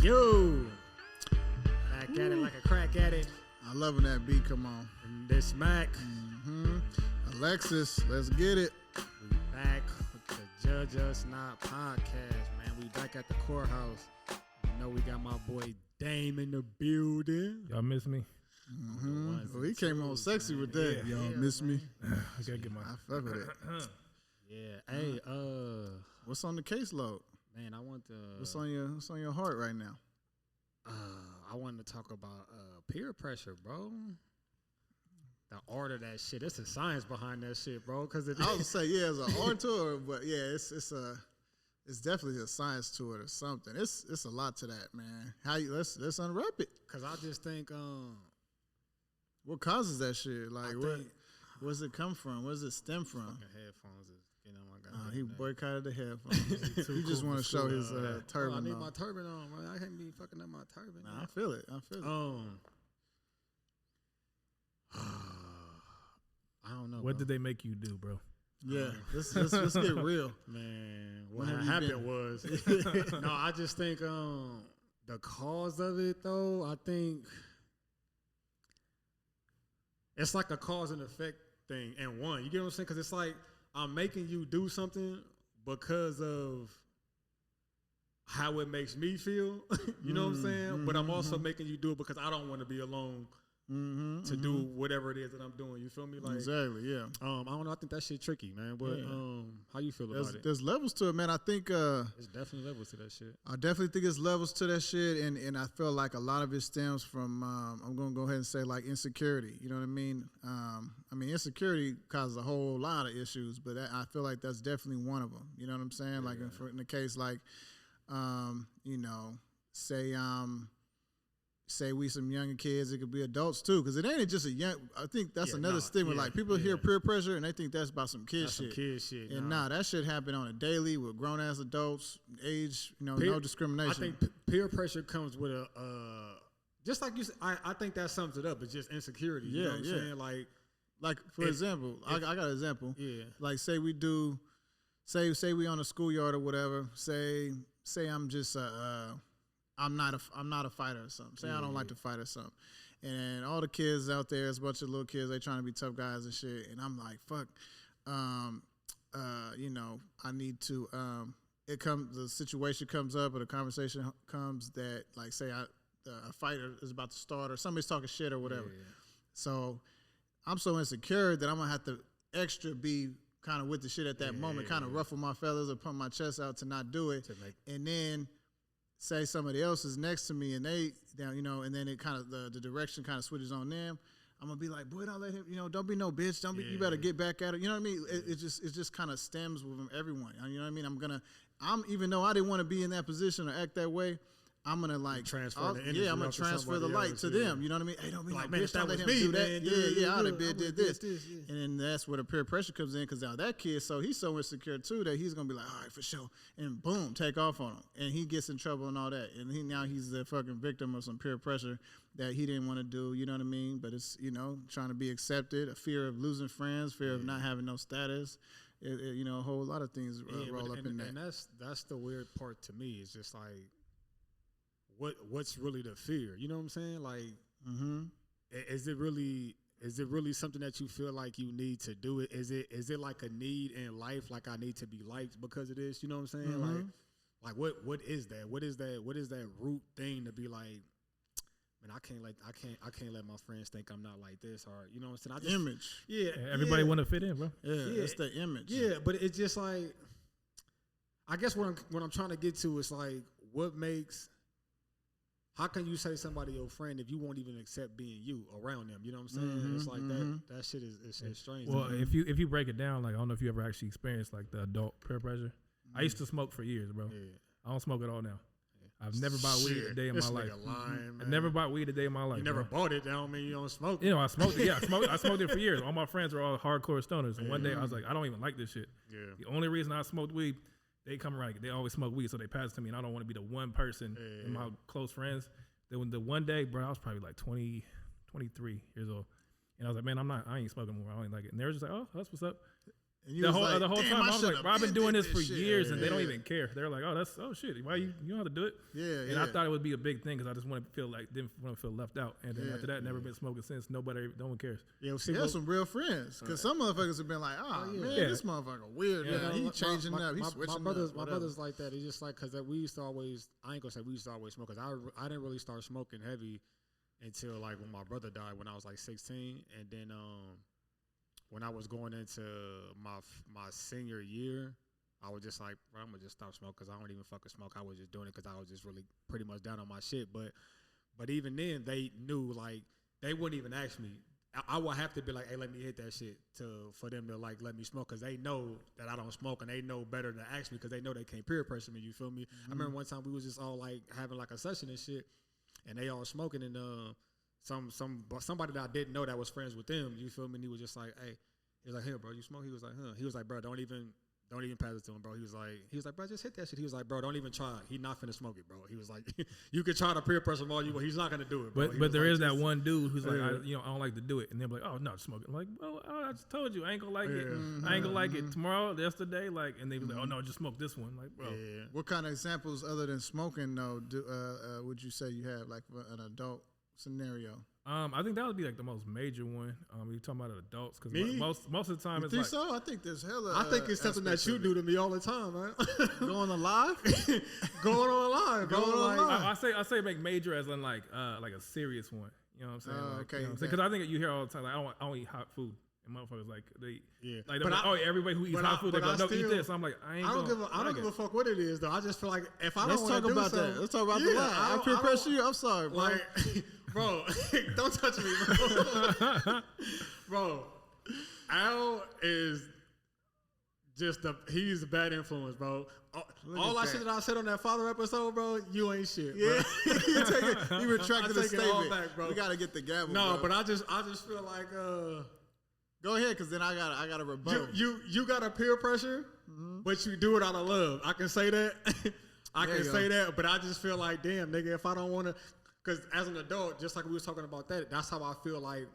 Yo, back at it like a crack at it. I love when that beat come on. And this Mac, Alexis, let's get it. we back with the Judge Us Not podcast, man. We back at the courthouse. You know we got my boy Dame in the building. Y'all miss me? Well, he came on sexy with that. Yeah. Y'all Yeah, miss me? I gotta get my. I fuck with it. Yeah, hey, What's on the caseload? man, I want to. What's on your heart right now? I wanted to talk about peer pressure, bro. The art of that shit. It's the science behind that shit, bro. Because I would say as an art to it, but yeah, it's definitely a science to it or something. It's a lot to that, man. Let's unwrap it. Because I just think What causes that shit? Like think- where's it come from? Where's it stem from? fucking headphones is getting on my goddamn He nerves. boycotted the headphones. He just want to show his I turban need on. my turban on, bro. I can't be fucking up my turban. Nah, I feel it. I don't know. What bro. did they make you do, bro? Yeah, let's get real. Man, what When have you happened been? was no. I just think the cause of it though. I think it's like a cause and effect thing, and one. You get what I'm saying? Because it's like I'm making you do something because of how it makes me feel. You know what I'm saying? But I'm also making you do it because I don't want to be alone to do whatever it is that I'm doing. You feel me? Like Exactly. Yeah. I don't know. I think that shit tricky, man. But Yeah. how you feel about it? There's levels to it, man. I think There's definitely levels to that shit. I definitely think it's levels to that shit, and I feel like a lot of it stems from I'm gonna go ahead and say like insecurity. You know what I mean? Insecurity causes a whole lot of issues, but I feel like that's definitely one of them. You know what I'm saying? Like in the case like, say we some younger kids, it could be adults too, because it ain't just a young. I think that's another stigma. Like people hear peer pressure and they think that's about some kid That's shit. some kid shit. And that shit happen on a daily with grown ass adults, age, no Peer- discrimination. I think peer pressure comes with a just like you said. I think that sums it up. It's just insecurity. You know what I'm saying? Like for example, I got an example. Yeah. Like say we do, say we on a schoolyard or whatever. Say I'm just I'm not a fighter or something. Say I don't like to fight or something. And all the kids out there, it's a bunch of little kids, they trying to be tough guys and shit. And I'm like, fuck, I need to, the situation comes up or the conversation comes that like, say a fighter is about to start or somebody's talking shit or whatever. Yeah. So I'm so insecure that I'm going to have to extra be kind of with the shit at that moment, kind of ruffle my feathers or pump my chest out to not do it. And then say somebody else is next to me and they down, and then it kind of the direction kind of switches on them. I'm gonna be like, boy, don't let him, don't be no bitch. Don't be, you better get back at it. You know what I mean? It just kind of stems with everyone. You know what I mean? I'm even though I didn't want to be in that position or act that way, I'm gonna like transfer the energy. I'm gonna off to transfer the somebody light else, to them. You know what I mean? Hey, don't be Like, no man, bitch. if that Don't let was him me, do that. man, Yeah, I'd have I did would've this. yeah. And then that's where the peer pressure comes in, because now that kid, so he's so insecure too that he's gonna be like, all right, for sure, and boom, take off on him, and he gets in trouble and all that, and he's the fucking victim of some peer pressure that he didn't want to do. You know what I mean? But it's trying to be accepted, a fear of losing friends, fear of not having no status. A whole lot of things roll up in that. And that's the weird part to me. It's just like, what's really the fear? You know what I'm saying? Like, is it really something that you feel like you need to do it? Is it like a need in life? Like I need to be liked because of this? You know what I'm saying? Like what is that? What is that root thing to be like? Man, I can't let my friends think I'm not like this, or you know what I'm saying? Image. Yeah. Everybody want to fit in, bro. Yeah, it's the image. Yeah, but it's just like, I guess what I'm trying to get to is like, how can you say somebody your friend if you won't even accept being you around them? You know what I'm saying? It's like that shit is strange. Well, if you break it down, like I don't know if you ever actually experienced like the adult peer pressure. I used to smoke for years, bro. Yeah. I don't smoke at all now. I've never bought weed a day in This my life. nigga lying, I man. never bought weed a day in my life. You never bro. bought it. That don't mean you don't smoke. I smoked it. Yeah, I smoked it for years. All my friends were all hardcore stoners, and one day I was like, I don't even like this shit. Yeah. The only reason I smoked weed, they come around, they always smoke weed, so they pass it to me, and I don't want to be the one person in my close friends. Then the one day, bro, I was probably like 23 years old, and I was like, man, I ain't smoking more. I don't like it. And they were just like, oh, that's what's up. And you the was whole like, the whole "Damn, time I I was should've like, bro, I've been doing did this for shit." years, and they don't Yeah. even care. They're like, oh shit, why you don't have to do it? Yeah, And yeah. I thought it would be a big thing because I just want to feel like didn't want to feel left out. And then after that, never been smoking since. No one cares. Yeah, see, Yeah, some real friends. Because some motherfuckers have been like, man, this motherfucker weird, man. He changing up. He's switching my up. my brother's like that. He's just like, because we used to always, I ain't going to say we used to always smoke, because I didn't really start smoking heavy until like when my brother died when I was like 16. And then when I was going into my senior year, I was just like, bro, I'm going to just stop smoking because I don't even fucking smoke. I was just doing it because I was just really pretty much down on my shit. But even then, they knew, like, they wouldn't even ask me. I would have to be like, hey, let me hit that shit for them to, like, let me smoke, because they know that I don't smoke, and they know better than ask me because they know they can't peer pressure me, you feel me? I remember one time we was just all, like, having, like, a session and shit, and they all smoking, and somebody that I didn't know that was friends with them, you feel me? And he was just like, hey, he was like, here, bro, you smoke? He was like, huh. He was like, bro, don't even pass it to him, bro. He was like, bro, just hit that shit. He was like, bro, don't even try it. He not finna smoke it, bro. He was like, you could try to peer pressure him all you want. He's not gonna do it, bro. But there is that one dude who's like, I don't like to do it, and they're like, oh no, smoke it. I'm like, well, I just told you, I ain't gonna like it. I ain't gonna like it tomorrow, yesterday, like, and they was like, oh no, just smoke this one, like, bro. Yeah. What kind of examples other than smoking, though, would you say you have, like, an adult scenario? I think that would be like the most major one. You're talking about adults, because Me? most of the time You it's think like, so? I think there's hella. I think it's something that aspects you of do to me all the time, man. Going alive? Going on live, Going on live. I say make major as in like a serious one. You know what I'm saying? Oh, Like, okay, you know what I'm saying? Because I think you hear all the time, like, I don't eat hot food. And motherfuckers like But everybody who eats but hot food, they but go, I no, eat still- this. I'm like, I don't give a fuck what it is, though. I just feel like if I Let's don't talk wanna do about something, that. Let's talk about the yeah, lie. I peer pressure you. I'm sorry, bro. Like, bro, don't touch me, bro. Bro, Al is just he's a bad influence, bro. All that shit that I said on that father episode, bro, you ain't shit. Yeah, Bro. he retracted the I take it all statement. back, bro. We gotta get the gavel. No, bro. but I just feel like Go ahead, because then I got a rebuttal. you got a peer pressure, but you do it out of love. I can say that. I There can you say go. that, but I just feel like, damn, nigga, if I don't want to, because as an adult, just like we was talking about that's how I feel like,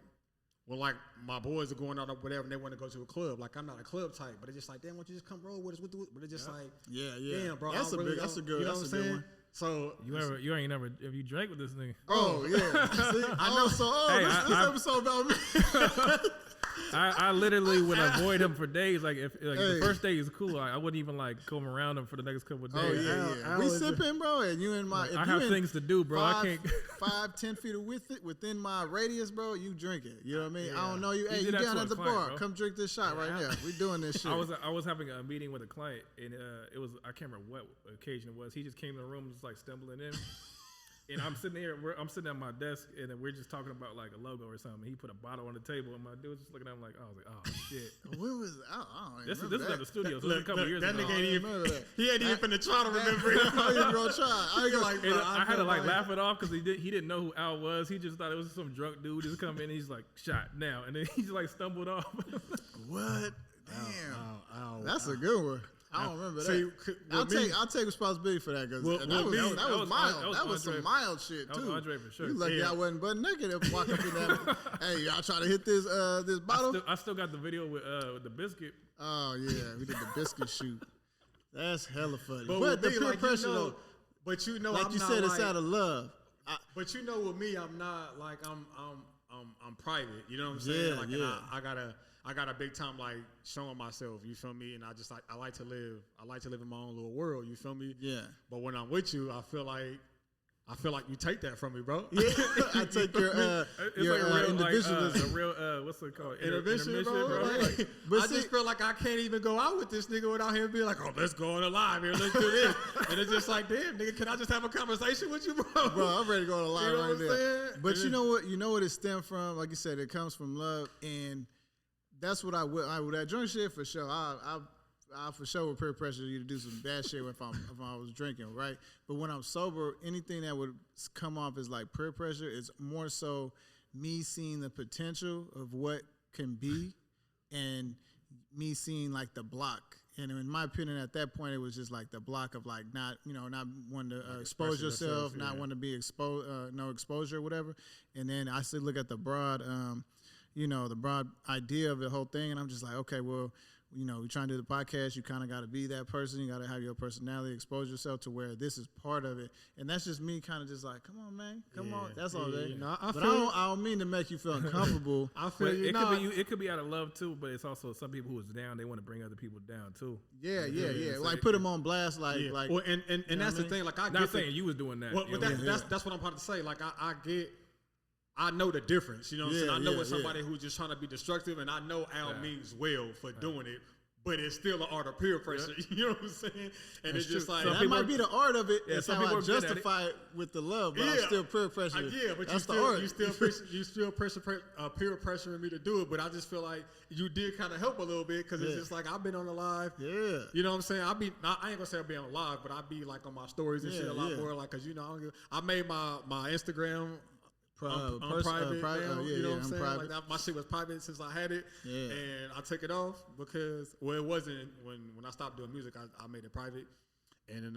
well, like my boys are going out or whatever, and they want to go to a club. Like, I'm not a club type, but it's just like, damn, why don't you just come roll with us? But it's just like, yeah. damn, bro, That's I really that's a don't- good. you know That's what a I'm good saying? one. So you ain't never if you drank with this nigga. Oh yeah. See, I know. So Hey, this episode about me. I literally would avoid him for days. Like if Hey. the first day is cool, I wouldn't even like come around him for the next couple of days. Oh yeah. Al We is sipping, bro, and you in my. If I you have in things to do, bro. I can't. 5-10 feet within my radius, bro. You drink it. You know what I mean? I don't know you. You Hey, did you that down to at a the client, bar? bro. Come drink this shot right now. We doing this shit. I was having a meeting with a client, and it was I can't remember what occasion it was. He just came in the room, just like stumbling in. And I'm sitting here, I'm sitting at my desk, and then we're just talking about like a logo or something. He put a bottle on the table, and my dude was just looking at him like, I was like, oh shit. When was I don't even This is remember at the that. studio, so this is a couple years that ago. nigga ain't even remember that. he ain't even finna try to remember it. I ain't gonna try. I ain't gonna Like, And bro, I had to feel like laugh it off because he didn't know who Al was. He just thought it was some drunk dude just come in. And he's like shot now, and then he just like stumbled off. What? Damn. Ow. That's a good one. I don't remember See, that. I'll take responsibility for that because that was mild. That was some mild shit That was too. Andre for sure. You lucky Yeah. I wasn't butt naked if walk up in that. Hey, y'all try to hit this bottle? I still got the video with the biscuit. Oh yeah, we did the biscuit shoot. That's hella funny. But But with the me, peer like, pressure you know, though, but you know, like I'm you not said, like, it's out of love. But you know, with me, I'm not like I'm private. You know what I'm saying? Yeah, like, yeah. and I got a big time like showing myself. You feel me? And I like to live in my own little world. You feel me? Yeah. But when I'm with you, I feel like you take that from me, bro. Yeah, I take your It's like a real, individualism. like, a real what's it called? Intermission, bro. Like, Like, But I see- just feel like I can't even go out with this nigga without him being like, oh, let's go on a live here, let's do this. And it's just like, damn, nigga, can I just have a conversation with you, bro? Bro, I'm ready to go on a line You know right what I'm there. saying? But you know what? You know what it stemmed from? Like you said, it comes from love, and that's what I would. With that drunk shit for sure. I for sure would peer pressure you to do some bad shit if I was drinking, right? But when I'm sober, anything that would come off as like peer pressure is more so me seeing the potential of what can be, and me seeing like the block. And in my opinion, at that point, it was just like the block of like not wanting to expose yourself, not wanting to be exposed, no exposure or whatever. And then I still look at the broad, the broad idea of the whole thing, and I'm just like, okay, well, you know, we trying to do the podcast, you kind of got to be that person. You got to have your personality, expose yourself to where this is part of it. And that's just me kind of just like, come on, man. Come on. That's all day. No, I don't mean to make you feel uncomfortable. I feel But you. it could be out of love too, but it's also some people who is down, they want to bring other people down too. Yeah. So Like put them on blast, like. Well, and that's the thing. Like I Not get saying you was doing that. Well, you but know? that's what I'm about to say. Like I know the difference. You know what I'm saying? I know it's somebody who's just trying to be destructive, and I know Al means well for doing it. But it's still an art of peer pressure. You know what I'm saying? And it's just like that might be the art of it. Yeah, It's some how I people are good at justify it with the love, but I'm still peer pressure. but that's you the art. you still peer pressuring me to do it. But I just feel like you did kind of help a little bit because it's just like I've been on the live. Yeah. You know what I'm saying? I ain't gonna say I'll be on live, but I'll be like on my stories and shit a lot more. Like, cause you know I made my Instagram. Private now, you know what I'm saying? Like that, my shit was private since I had it, and I took it off because it wasn't when I stopped doing music. I made it private, and then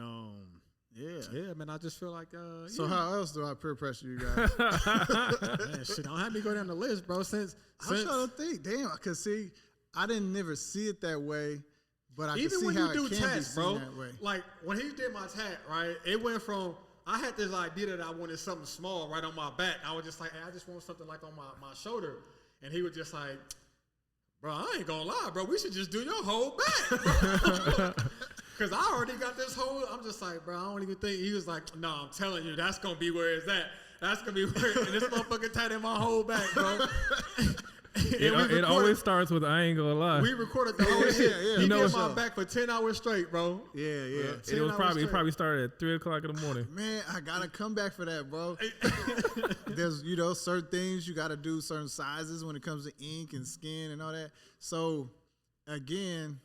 man, I just feel like So how else do I peer pressure you guys? Man, shit, don't have me go down the list, bro. Since I'm trying to think, damn, cause see, I didn't never see it that way, but I even can see when how you it do can tats, be bro, seen that way. like when he did my tat, right? It went from I had this idea that I wanted something small right on my back. I was just like, hey, I just want something like on my shoulder. And he was just like, bro, I ain't gonna lie, bro. We should just do your whole back. Because I already got this whole, I'm just like, bro, I don't even think. He was like, no, I'm telling you, that's gonna be where it's at. That's gonna be where and this motherfucker tatted my whole back, bro. It always starts with I ain't gonna lie. We recorded the whole shit. Yeah, He did my back for 10 hours straight, bro. Yeah. It probably started at 3:00 in the morning. Man, I gotta come back for that, bro. There's certain things you gotta do, certain sizes when it comes to ink and skin and all that. So again,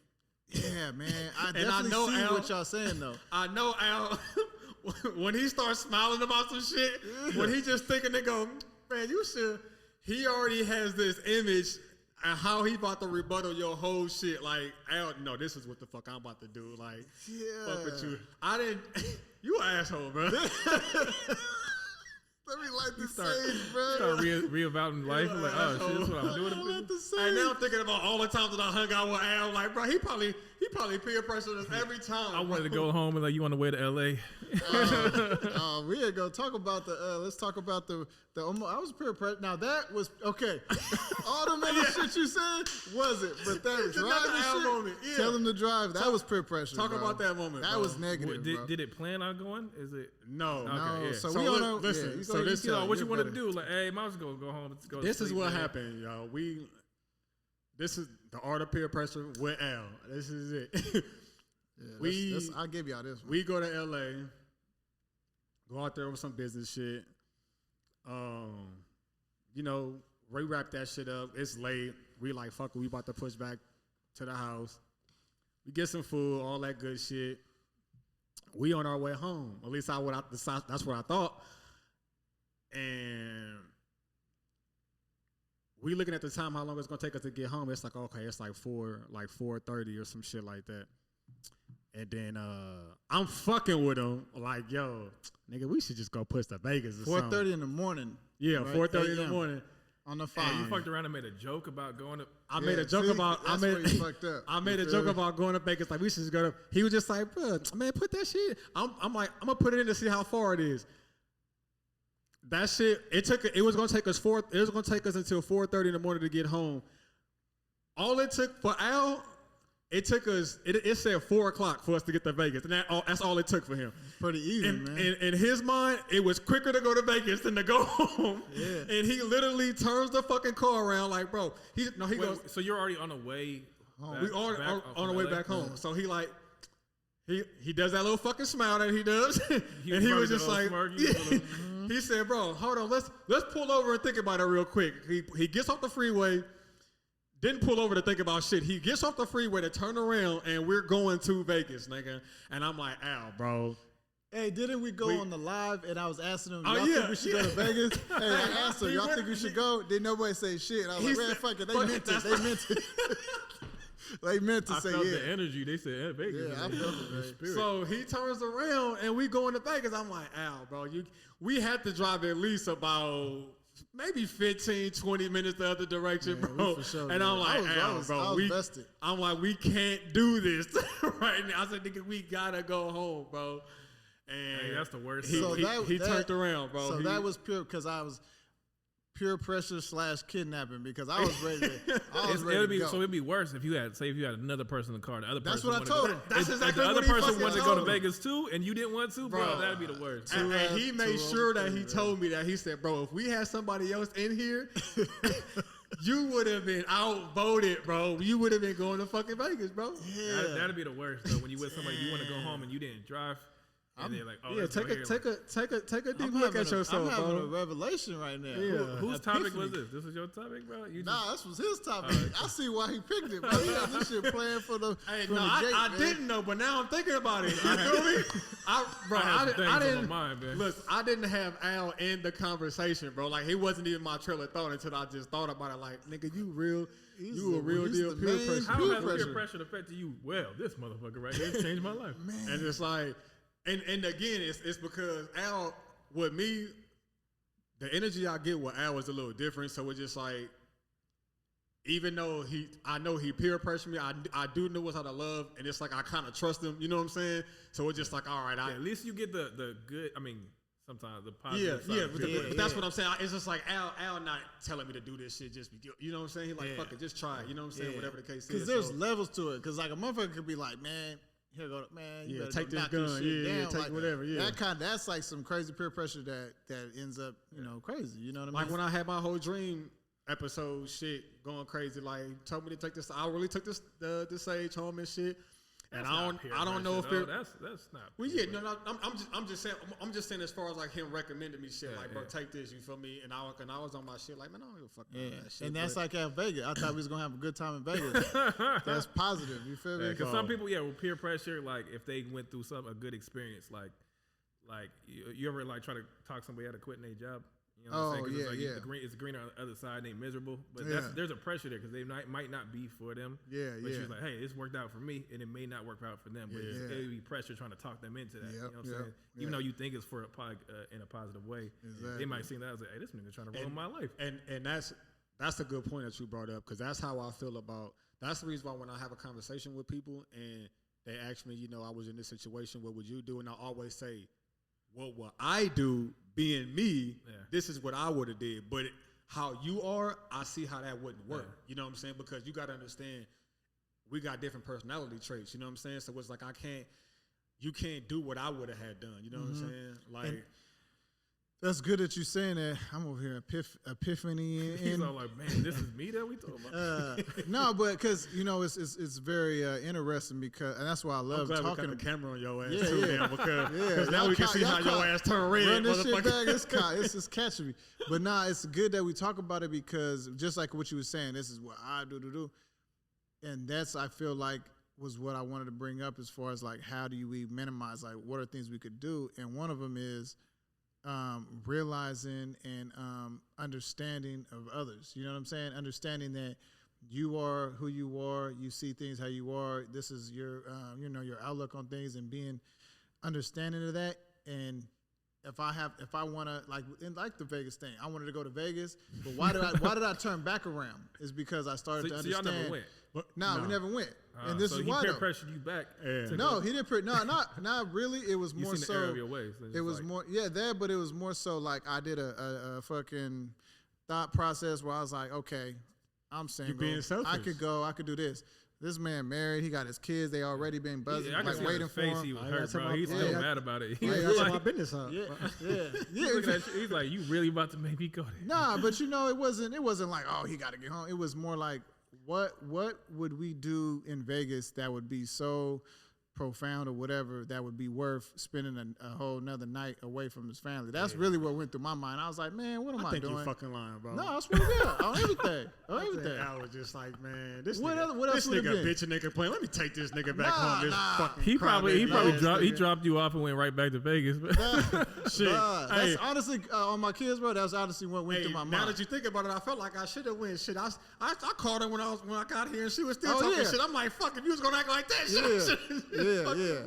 yeah, man, I definitely see Al, what y'all saying though. I know Al. When he starts smiling about some shit, when he just thinking, they go, man, you should. He already has this image and how he about to rebuttal your whole shit. Like, Al, no, this is what the fuck I'm about to do. Like, fuck with you. I didn't. You an asshole, bro. Let me light the sage, bro. Start reevaluating life. Like, oh shit, that's what I'm doing. And now I'm thinking about all the times that I hung out with Al. Like, bro, he probably peer pressured us every time. I wanted to go home and like, you on the way to LA? We ain't gonna talk about let's talk about the I was peer pressure. Now that was okay. All the other shit you said wasn't, but that driving shit. Moment. Yeah. Tell him to drive. That was peer pressure. Talk about that moment. That was negative. Bro. Did it plan on going? Is it? No. Okay, no. yeah. So we don't know. Listen. Yeah, So this, what you want to do? Like, hey, I was gonna go home. Let's go. This is what man. happened, y'all. This is the art of peer pressure with Al. This is it. I'll give y'all this one. We go to LA, go out there with some business shit. We wrap that shit up. It's late. We like, fuck it, we about to push back to the house. We get some food, all that good shit. We on our way home. At least that's what I thought. And we looking at the time, how long it's gonna take us to get home. It's like, okay, it's like 4:30 or some shit like that. And then I'm fucking with him, like, yo, nigga, we should just go push to Vegas or 4:30 in the morning. Yeah, right? 4:30 in the morning. On the phone. You fucked around and made a joke about going to. I made a joke about going to Vegas. Like, we should just go to. He was just like, bro, man, put that shit. I'm like, I'm gonna put it in to see how far it is. That shit, it was gonna take us until 4:30 in the morning to get home. All it took for Al, it took us. It said 4:00 for us to get to Vegas, and that's all it took for him. Pretty easy, man. In his mind, it was quicker to go to Vegas than to go home. Yeah. And he literally turns the fucking car around, like, bro. He goes. So you're already on the way. We are on the way back home. Yeah. So he like. He does that little fucking smile that he does, and he was just like, he said, "Bro, hold on, let's pull over and think about it real quick." He gets off the freeway, didn't pull over to think about shit. He gets off the freeway to turn around, and we're going to Vegas, nigga. And I'm like, "Al, bro." Hey, didn't we go on the live and I was asking him, y'all think we should go to Vegas? Hey, I asked him, y'all think we should go? Didn't nobody say shit. I was like, man, fuck it, they meant it. They meant to say, I felt the energy. They said, Vegas. Yeah, I felt it, man. So he turns around and we going to Vegas. I'm like, Al, bro, we had to drive at least about maybe 15, 20 minutes the other direction, Man, we bro. for sure And did. I'm like, I was bro, vested. I'm like, we can't do this right now. I said, nigga, we gotta go home, bro. And Hey, that's the worst. He, So he turned around, bro. So that was pure because I was pure pressure / kidnapping because I was ready to, go. So it'd be worse if you had another person in the car. The other That's person what I wanted told to, him. That's if exactly the other what he person fucking wanted to go to told me. Vegas too, and you didn't want to, bro, that'd be the worst. And he made sure that he bro. told me that. He said, bro, if we had somebody else in here, you would have been outvoted, bro. You would have been going to fucking Vegas, bro. Yeah. That'd be the worst though. When you with somebody, you want to go home and you didn't drive, and they're like, oh, Yeah, let's go take here. a deep I'm look having at yourself, I'm having a bro. revelation right now. Yeah. Whose topic Epiphany. was this? This was your topic, bro? You Nah, this was his topic. I see why he picked it, bro. He had this shit planned from the Hey, from no, the gate, I man. didn't know, but now I'm thinking about it. You feel me? I didn't. Mind, man. Look, I didn't have Al in the conversation, bro. Like he wasn't even my trail of thought until I just thought about it. Like, nigga, you a real he's deal the peer main pressure. How peer has pressure. peer pressure affected you? Well, this motherfucker right here changed my life. And it's like, and again, it's because Al, with me, the energy I get with Al is a little different. So it's just like, even though I know he peer pressured me, I do know what's how to love, and it's like I kind of trust him. You know what I'm saying? So it's just like, all right, Yeah, at least you get the good. I mean, sometimes the positive. yeah, side. but that's what I'm saying. It's just like Al not telling me to do this shit. Just you know what I'm saying? He like, fuck it, just try it. You know what I'm saying? Whatever the case is. Because there's So- levels to it. Because like a motherfucker could be like, man, here go, man, you Yeah, better take go this knock gun. shit Yeah, down. take like, whatever, yeah. That's like some crazy peer pressure that ends up, crazy. You know what I mean? Like when I had my whole dream episode shit going crazy, like told me to take this. I really took this Sage home and shit. And That's not I don't know if peer it. pressure, though. That's not. Well, peer yeah, no, I'm just saying as far as like him recommending me shit, Yeah, like bro, yeah. take this, you feel me? And I was on my shit, like man, I don't give a fuck yeah. about that shit. And that's but- like at Vegas. I thought we was gonna have a good time in Vegas. That's positive. You feel me? Because some people, with peer pressure, like if they went through a good experience, like you ever like try to talk somebody out of quitting their job. You know what I'm saying? 'Cause yeah, it's like yeah. it's greener on the other side and they miserable. But Yeah. there's a pressure there because they might not be for them. Yeah, But yeah. she's like, hey, it's worked out for me and it may not work out for them. But Yeah. it'll be pressure trying to talk them into that. You know what I'm Yep, saying? yep. Even though you think it's for in a positive way, Exactly. they might see that as like, hey, this nigga trying to ruin my life. And that's a good point that you brought up because that's how I feel about. That's the reason why when I have a conversation with people and they ask me, I was in this situation, what would you do? And I always say, what would I do? Being me, this is what I would have did. But how you are, I see how that wouldn't work. Yeah. You know what I'm saying? Because you got to understand, we got different personality traits. You know what I'm saying? So it's like you can't do what I would have had done. You know what I'm saying? Like. That's good that you're saying that. I'm over here epiphany. He's all like, man, this is me that we talking about. No, but because it's very interesting because, and that's why I love Glad we talking. got the camera on your ass Yeah, too, yeah. man, because Yeah, now we can see how y'all your ass turn red, Run this shit motherfucker. back. It's just catching me. But nah, it's good that we talk about it because just like what you were saying, this is what I do. And that's, I feel like, was what I wanted to bring up as far as like, how do we minimize, like, what are things we could do? And one of them is realizing and understanding of others. You know what I'm saying? Understanding that you are who you are. You see things how you are. This is your, your outlook on things and being understanding of that. And if I want to like the Vegas thing, I wanted to go to Vegas, but why did I turn back around? Is because I started to So understand. y'all never went. No, we never went. And this so is he why peer though. pressured you back. Yeah. No, he didn't. Not really. It was You more seen the so. error of your ways. So it's It was like, more, but it was more so like I did a fucking thought process where I was like, okay, I'm single. being selfish. I could do this. This man married. He got his kids. They already been buzzing, I can like see waiting his for face. him. He was I hurt, gotta tell bro. my- He's yeah, still I- mad about it. He I was gotta tell like, my business up. Yeah. he's looking at you, he's like, you really about to make me go there? Nah, but it wasn't like, oh, he got to get home. It was more like, what would we do in Vegas that would be so profound or whatever that would be worth spending a whole nother night away from his family? That's really what went through my mind. I was like, man, what am I I think doing? you fucking lying, bro. No, I swear to God, on everything, on I think everything. I was just like, man, this What nigga, else- what else this would it nigga been? bitch and nigga playing. Let me take this nigga back Nah, home. This nah. fucking He probably crybaby ass dropped you off and went right back to Vegas. Shit. That's Hey. honestly on my kids, bro. That's honestly what went Hey, through my now mind. that you think about it, I felt like I should have went. Shit, I called her when I got here and she was still Oh, talking yeah. shit. I'm like, fuck, if you was gonna act like that, shit, I Yeah, should've fucking yeah.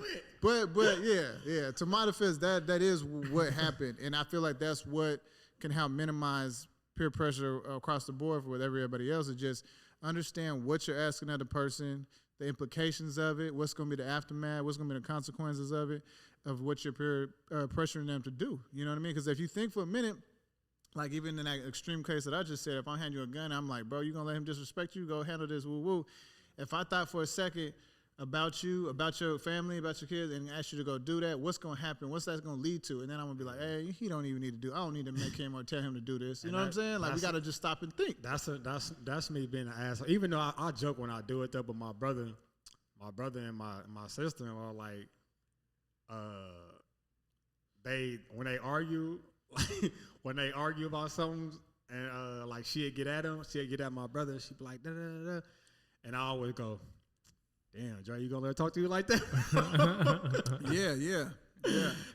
went. But yeah. To my defense, that is what happened, and I feel like that's what can help minimize peer pressure across the board with everybody else. Is just understand what you're asking of the person, the implications of it, what's going to be the aftermath, what's going to be the consequences of it, of what you're pressuring them to do. You know what I mean? Because if you think for a minute, like even in that extreme case that I just said, if I hand you a gun, I'm like, bro, you going to let him disrespect you? Go handle this, woo-woo. If I thought for a second about you, about your family, about your kids, and ask you to go do that, what's going to happen? What's that going to lead to? And then I'm going to be like, hey, he don't even need to do I don't need to make him or tell him to do this. You know what I'm saying? Like, we got to just stop and think. That's me being an asshole. Even though I joke when I do it, though, but my brother and my sister are like, when they argue, when they argue about something, and like she'd get at him, she'd get at my brother, she'd be like, da, da, da, da. And I always go, damn, Dre, you gonna let her talk to you like that? Yeah.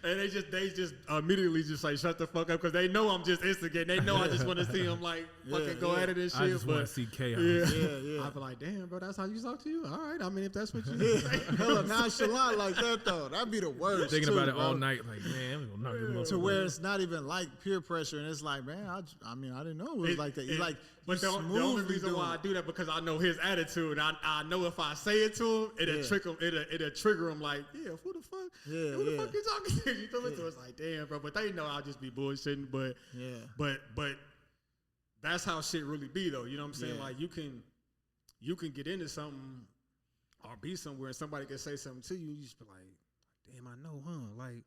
And they just immediately just like shut the fuck up because they know I'm just instigating. They know I just want to see them like fucking go at it and shit. I just want to see chaos. Yeah. I be like, damn, bro, that's how you talk to you? All right, I mean, if that's what you Hella nonchalant like that though. That'd be the worst. Thinking too, about it bro. all night, like, man, I'm gonna knock this motherfucker To where out. it's not even like peer pressure, and it's like, man, I mean, I didn't know it was like that. You like, but the only reason why I do that because I know his attitude. I know if I say it to him, it'll trick him. It'll trigger him. Like, yeah, who the fuck? Yeah, who the fuck you talking to? You feel me? So it's like, damn, bro. But they know I'll just be bullshitting. But but that's how shit really be though. You know what I'm saying? Yeah. Like you can get into something or be somewhere and somebody can say something to you. You just be like, damn, I know, huh? Like,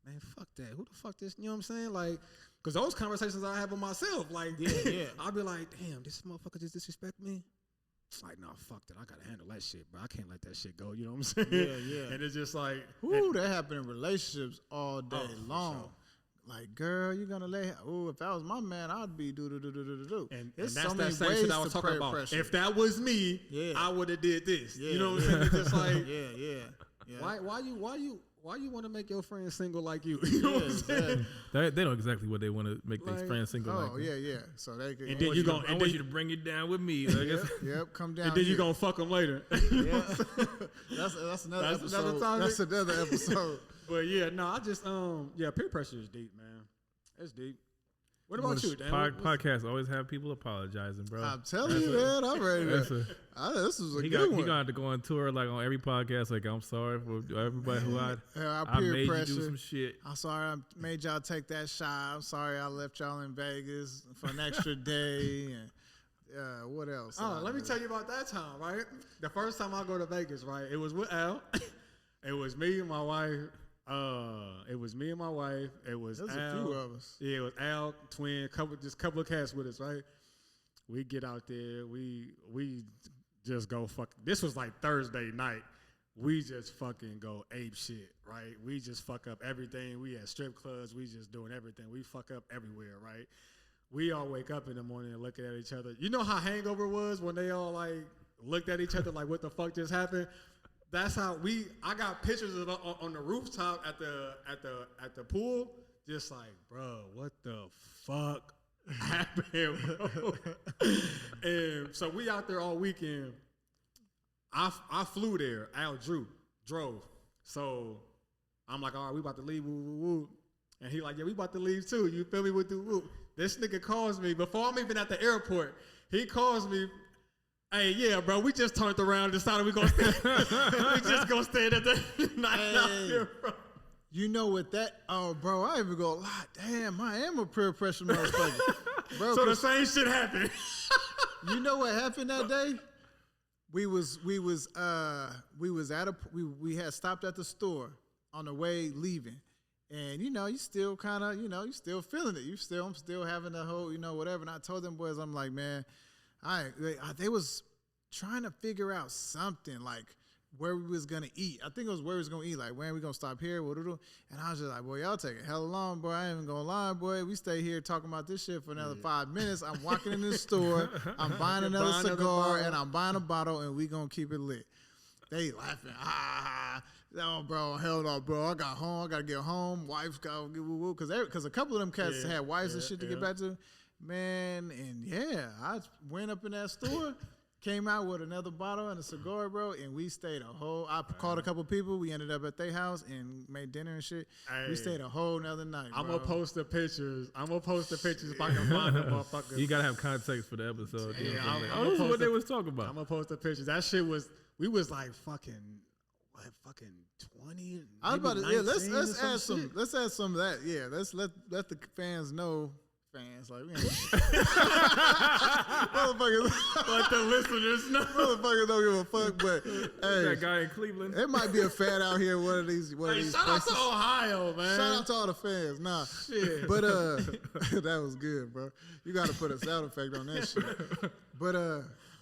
man, fuck that. Who the fuck this? You know what I'm saying? Like, because those conversations I have with myself, like, yeah. I'll be like, damn, this motherfucker just disrespect me. Like, nah, fuck that. I gotta handle that shit, bro. I can't let that shit go. You know what I'm saying? Yeah. And it's just like, Ooh, that happen in relationships all day for long. sure. Like, girl, you gonna let? Ooh, if that was my man, I'd be do. And There's that's so that many same ways shit I was to talking peer about. pressure. If that was me, I would have did this. You know what I'm saying? It's just like, yeah. why you want to make your friend single like you? You know what I'm saying? They know exactly what they want to make their Like, friends single. Oh like, yeah. So they could. And then you gonna, I want you to bring it down with me. Like, Yep, come down. and then you here. gonna fuck them later. Yeah. That's another That's another episode. topic. That's another episode. But yeah, no, I just peer pressure is deep, man. It's deep. What about you, Dan? Podcasts always have people apologizing, bro. I'm telling you, man. I'm ready to. This was a good one. He gonna have to go on tour like on every podcast. Like, I'm sorry for everybody who I peer made pressure. you do some shit. I'm sorry I made y'all take that shot. I'm sorry I left y'all in Vegas for an extra day. And what else? Let me tell you about that time, right? The first time I go to Vegas, right? It was with Al. It was me and my wife. It was me and my wife. It was There's Al. a few of us. Yeah, it was Al, twin, couple of cats with us, right? We get out there. We just go fuck. This was like Thursday night. We just fucking go ape shit, right? We just fuck up everything. We at strip clubs. We just doing everything. We fuck up everywhere, right? We all wake up in the morning and looking at each other. You know how Hangover was when they all like looked at each other like, what the fuck just happened? That's how I got pictures of on the rooftop at the pool, just like, bro, what the fuck happened, bro? And so we out there all weekend. I flew there. Al drove. So I'm like, all right, we about to leave. Woo, woo, woo. And he like, yeah, we about to leave too. You feel me with the woo? This nigga calls me before I'm even at the airport. He calls me. Hey, yeah, bro, we just turned around and decided we just gonna stay at the night out here, bro. You know what that? Oh, bro, I even go, damn, I am a peer pressure motherfucker, bro. So the same shit happened. You know what happened that day? We had stopped at the store on the way leaving, and you still kind of you still feeling it. I'm still having the whole whatever. And I told them boys, I'm like, man. They was trying to figure out something like where we was gonna eat. I think it was where we was gonna eat. Like, when we gonna stop here? And I was just like, boy, y'all take a hell long, boy. I ain't even gonna lie, boy. We stay here talking about this shit for another 5 minutes. I'm walking in this store. I'm buying another cigar and I'm buying a bottle, and we gonna keep it lit. They laughing. No, bro, hell no, bro. I got home. I gotta get home. Wife's gotta get woo because a couple of them cats had wives and shit to get back to. Man, and I went up in that store, came out with another bottle and a cigar, bro, and we stayed a whole. I called a couple people. We ended up at their house and made dinner and shit. We stayed a whole nother night. I'm gonna post the pictures. I'm gonna post the pictures if I can find them, motherfuckers. You gotta have context for the episode. Yeah, this is what they was talking about. I'm gonna post the pictures. That shit was. We was like fucking 20. I was about to. Yeah, let's add some. some. Let's add some of that. Yeah, let's let the fans know. Fans like, man. Motherfuckers. Let the listeners know. Motherfuckers don't give a fuck. But hey, That guy in Cleveland. it might be a fan out here. One of these. Shout out to Ohio, man. Shout out to all the fans. Nah, Shit. but that was good, bro. You got to put a sound effect on that shit. But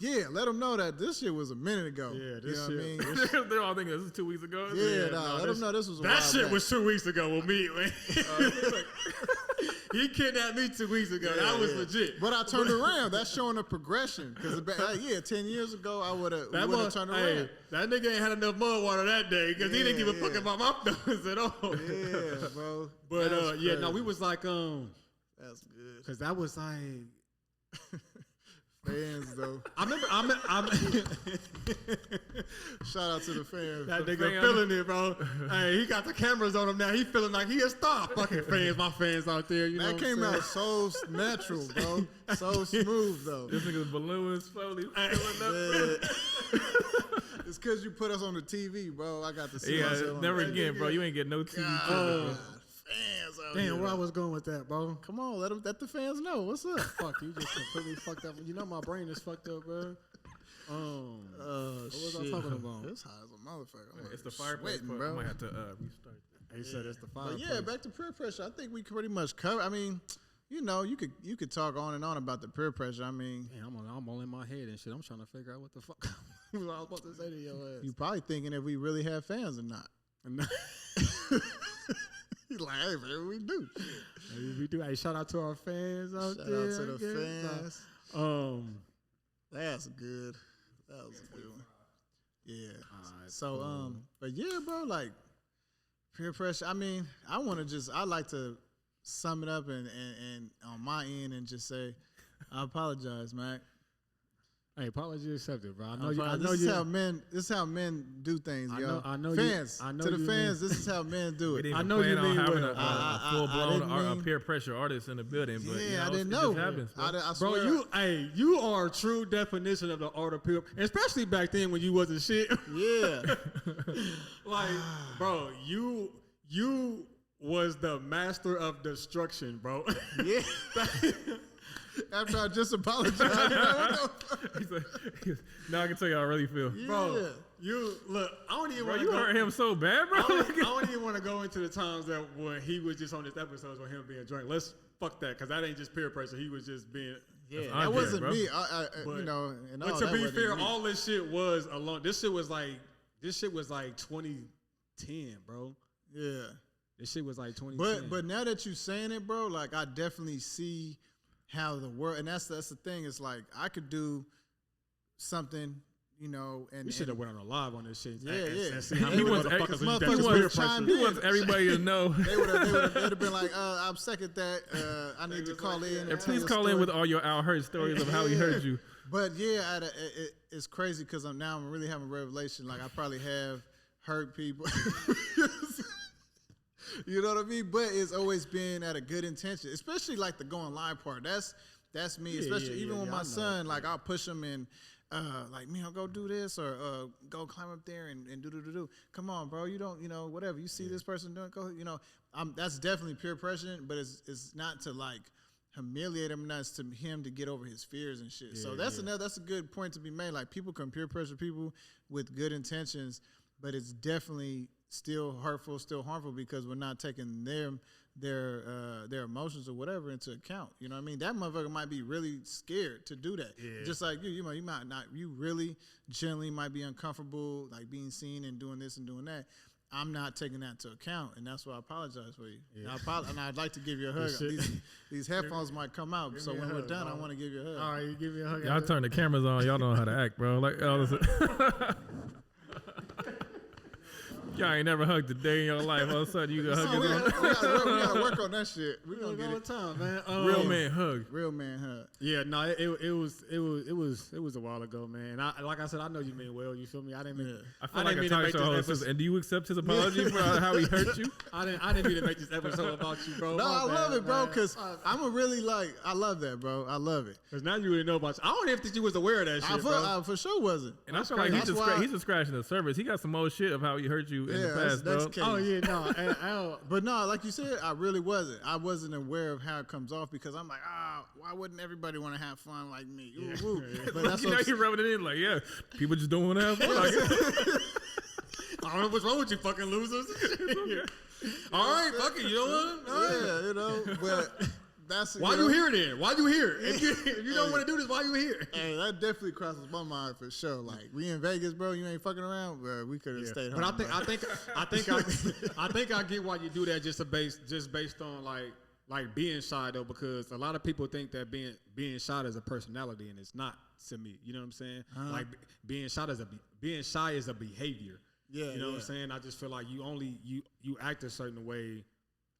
yeah, let them know that this shit was a minute ago. Yeah, you know shit. what I mean? They're all thinking this is 2 weeks ago. Yeah, let them know this was a that while shit back. was 2 weeks ago with me. He kidnapped me 2 weeks ago. Yeah, that was yeah. legit. But I turned around. That's showing a progression. Because 10 years ago, I would have turned around. Hey, that nigga ain't had enough mud water that day because he didn't give a fuck about my nose at all. Yeah, bro. But That's yeah, no, crazy. we was like That's good. because that was like. Fans, though. I remember. Shout out to the fans. That nigga fan. feeling it, bro. Hey, he got the cameras on him now. He feeling like he a star. Fucking fans, my fans out there. You know That what came I'm out so natural, bro. So smooth, though. This nigga's balloon slowly Hey, filling up. Yeah. It's because you put us on the TV, bro. I got to see Yeah, myself on never the again, TV. bro. You ain't get no TV. God, treatment. fans out Damn, here. where I was going with that, bro. Come on, let the fans know. What's up? Fuck, you just completely fucked up. You know my brain is fucked up, bro. What was I talking about? It's hot as a motherfucker. I'm It's the fireplace sweating, part. bro. I might have to restart. He said it's the fire. But yeah, back to peer pressure. I think we pretty much cover. I mean, you know, you could talk on and on about the peer pressure. I mean, Damn, I'm all in my head and shit. I'm trying to figure out what the fuck I was about to say to your ass. you probably thinking if we really have fans or not. He's like, hey man, we do. Hey, we do. Hey, shout out to our fans out Shout there. out to the I guess. fans. That's good. That was a good one. Yeah. Alright, So cool. but yeah, bro, like peer pressure. I mean, I like to sum it up and on my end and just say, I apologize, Mac. Hey, apology accepted, bro. I know I'm you. proud. I know this you. is how men. This is how men do things, yo. I know fans. You, I know to the you fans, this is how men do We it. didn't I even know you plan on mean having well. a full blown didn't mean- peer pressure artist in the building, but Yeah, you know, I didn't it know. just happens, bro. I Bro, swear. you are a true definition of the art of peer, especially back then when you wasn't shit. Yeah. Like, bro, you was the master of destruction, bro. Yeah. After I just apologized. You know, what the fuck? He's like, now I can tell you how I really feel. Bro, Yeah. you look. I don't even Bro, want to you go. hurt him so bad, bro. I don't even want to go into the times that when he was just on this episode with him being drunk. Let's fuck that, because that ain't just peer pressure. He was just being. Yeah, That's that Andre, wasn't bro. me. But- You know, and But all to that be wasn't fair, me. all this shit was alone. This shit was like 2010, bro. Yeah. This shit was like 2010. But now that you're saying it, bro, like I definitely see how the world, and that's the thing. It's like I could do something, you know, and we should have went on a live on this shit. Yeah, and yeah. see how He many was- motherfuckers motherfuckers you would've peer chimed pressure. He wants everybody to know. they would have been like, I'm second that. I need to call in. And tell please you a call in story. with all your Al Hurt stories of how he hurt you. But yeah, it's crazy because I'm really having a revelation. Like I probably have hurt people. You know what I mean? But it's always been at a good intention, especially like the going live part. That's me, Yeah, especially yeah, even yeah, with yeah, my I know. son. Like I'll push him and like, man, go do this or go climb up there and do. Come on, bro. You don't, whatever. You see this person doing, go. That's definitely peer pressure, but it's not to like humiliate him. That's to him to get over his fears and shit. So that's a good point to be made. Like people can peer pressure people with good intentions, but it's definitely still hurtful, still harmful because we're not taking their emotions or whatever into account. You know what I mean? That motherfucker might be really scared to do that. Yeah. Just like you might not. You really generally might be uncomfortable, like being seen and doing this and doing that. I'm not taking that into account, and that's why I apologize for you. Yeah. And I'd like to give you a hug. These headphones might come out, so me a when we're hug, done, bro. I want to give you a hug. All right, you give me a hug. Y'all turn the cameras on. Y'all don't know how to act, bro. Like, all this. Y'all ain't never hugged a day in your life. All of a sudden, you gonna hug we his gotta work on that shit. We We gonna hug get all it. the time, man. real man hug. Real man hug. Yeah, no, it was a while ago, man. Like I said, I know you mean well. You feel me? I didn't mean. I feel I like didn't a mean to talk make show this host. episode. And do you accept his apology for how he hurt you? I didn't mean to make this episode about you, bro. No, I love it, bro, because I I'm a really like, I love that, bro. I love it. Because now you really know about you. I don't even think you was aware of that shit, bro. I for sure wasn't. And I feel like he's That's just, why- he's just scratching the surface. He got some old shit of how he hurt you in the that's- past, that's bro. case. Oh yeah, no. I don't, But no, like you said, I really wasn't. I wasn't aware of how it comes off because I'm like, why wouldn't everybody want to have fun like me? Ooh, ooh. But that's You know, what he rubbing it in like, yeah, people just don't want to have fun. Like, I don't know what's wrong with you, fucking losers. All right, fuck it. You know what? All right. yeah, you know. But that's Why you here then? Why you here? If you don't want to do this, why you here? Hey, that definitely crosses my mind for sure. Like we in Vegas, bro. You ain't fucking around, bro. We could have stayed home. But I think I get why you do that just based on like being shy though, because a lot of people think that being shy is a personality and it's not to me. You know what I'm saying? Like being shy is a behavior. Yeah, you know what I'm saying? I just feel like you act a certain way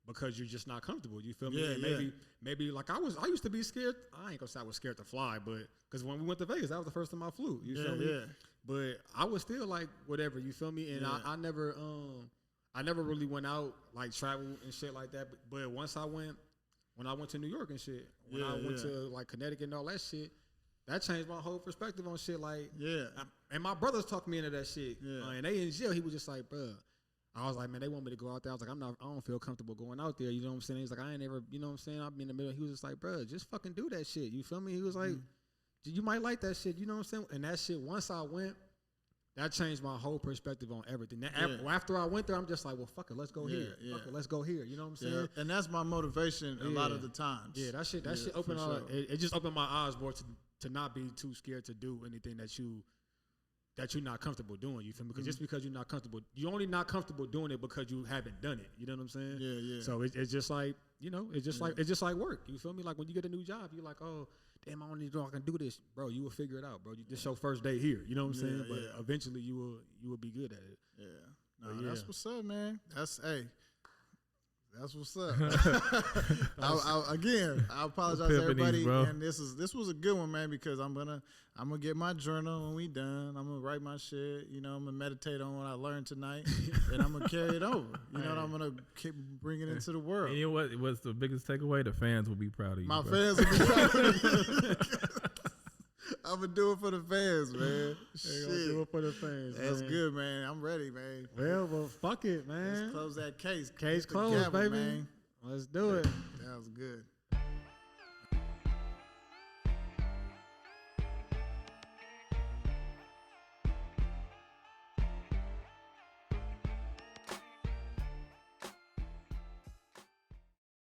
because you're just not comfortable. You feel me? Yeah, And maybe like I used to be scared. I ain't gonna say I was scared to fly, but because when we went to Vegas, that was the first time I flew. You feel me? Yeah. But I was still like whatever. You feel me? And I never really went out like travel and shit like that. But when I went to New York and shit, when I went to like Connecticut and all that shit, that changed my whole perspective on shit. Like, and my brothers talked me into that shit. And they in jail. He was just like, bruh. I was like, man, they want me to go out there. I was like, I don't feel comfortable going out there. You know what I'm saying? He's like, I ain't never, you know what I'm saying? I've been in the middle. He was just like, bruh, just fucking do that shit. You feel me? He was like, you might like that shit. You know what I'm saying? And that shit, once I went, that changed my whole perspective on everything. After I went there, I'm just like, well, fuck it, let's go here. Fuck it, let's go here. You know what I'm saying? And that's my motivation a lot of the times. Yeah, that shit opened it just opened my eyes more to not be too scared to do anything that you're not comfortable doing. You feel me? Because just because you're not comfortable, you're only not comfortable doing it because you haven't done it. You know what I'm saying? Yeah. So it's just like, you know, it's just like work. You feel me? Like when you get a new job, you're like, oh, damn, I don't even know I can do this, bro. You will figure it out, bro. This your first day here. You know what I'm saying? But eventually you will be good at it. Yeah. No, that's what's up, man. That's what's up. I apologize to everybody, bro. and this was a good one, man, because I'm gonna get my journal when we done. I'm gonna write my shit. You know, I'm gonna meditate on what I learned tonight, and I'm gonna carry it over. You know, and I'm gonna keep bringing it into the world. And you know what? What's the biggest takeaway? The fans will be proud of you. My bro. fans will be proud of me. I'm gonna do it for the fans, man. Do it for the fans. That's man. good, man. I'm ready, man. Well, fuck it, man. Let's close that case. Case Hit the closed, gavel, baby. man. Let's do it. That was good.